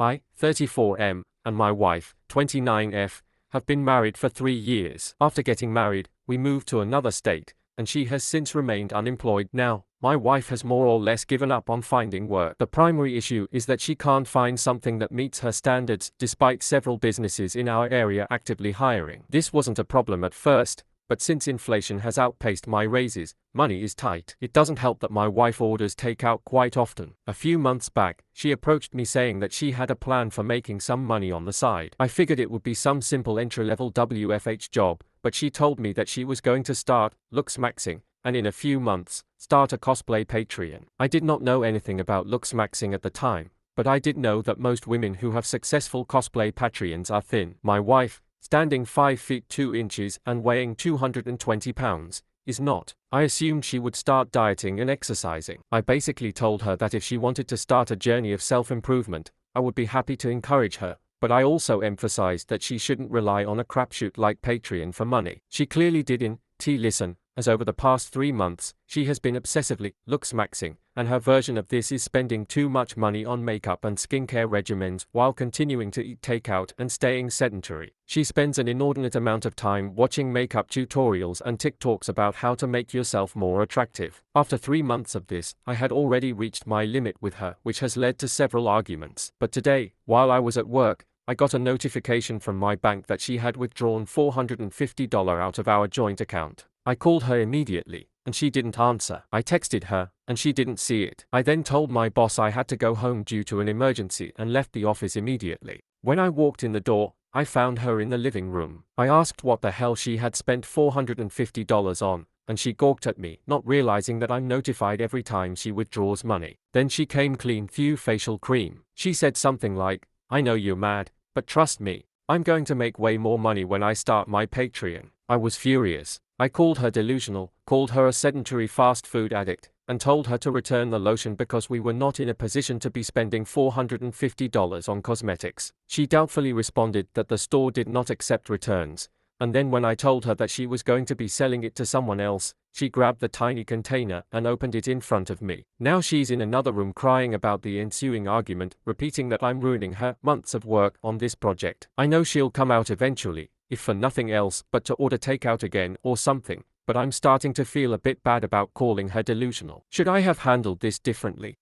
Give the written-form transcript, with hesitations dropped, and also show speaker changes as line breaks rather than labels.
I, 34M, and my wife, 29F, have been married for 3 years. After getting married, we moved to another state, and she has since remained unemployed. Now, my wife has more or less given up on finding work. The primary issue is that she can't find something that meets her standards, despite several businesses in our area actively hiring. This wasn't a problem at first, but since inflation has outpaced my raises, money is tight. It doesn't help that my wife orders takeout quite often. A few months back, she approached me saying that she had a plan for making some money on the side. I figured it would be some simple entry-level WFH job, but she told me that she was going to start looksmaxxing, and in a few months, start a cosplay Patreon. I did not know anything about looksmaxxing at the time, but I did know that most women who have successful cosplay Patreons are thin. My wife, standing 5 feet 2 inches and weighing 220 pounds, is not. I assumed she would start dieting and exercising. I basically told her that if she wanted to start a journey of self-improvement, I would be happy to encourage her, but I also emphasized that she shouldn't rely on a crapshoot like Patreon for money. She clearly didn't listen, as over the past 3 months, she has been obsessively looksmaxxing, and her version of this is spending too much money on makeup and skincare regimens while continuing to eat takeout and staying sedentary. She spends an inordinate amount of time watching makeup tutorials and TikToks about how to make yourself more attractive. After 3 months of this, I had already reached my limit with her, which has led to several arguments. But today, while I was at work, I got a notification from my bank that she had withdrawn $450 out of our joint account. I called her immediately, and she didn't answer. I texted her, and she didn't see it. I then told my boss I had to go home due to an emergency and left the office immediately. When I walked in the door, I found her in the living room. I asked what the hell she had spent $450 on, and she gawked at me, not realizing that I'm notified every time she withdraws money. Then she came clean through facial cream. She said something like, "I know you're mad, but trust me, I'm going to make way more money when I start my Patreon." I was furious. I called her delusional, called her a sedentary fast food addict, and told her to return the lotion because we were not in a position to be spending $450 on cosmetics. She doubtfully responded that the store did not accept returns, and then when I told her that she was going to be selling it to someone else, she grabbed the tiny container and opened it in front of me. Now she's in another room crying about the ensuing argument, repeating that I'm ruining her months of work on this project. I know she'll come out eventually, if for nothing else but to order takeout again or something, but I'm starting to feel a bit bad about calling her delusional. Should I have handled this differently?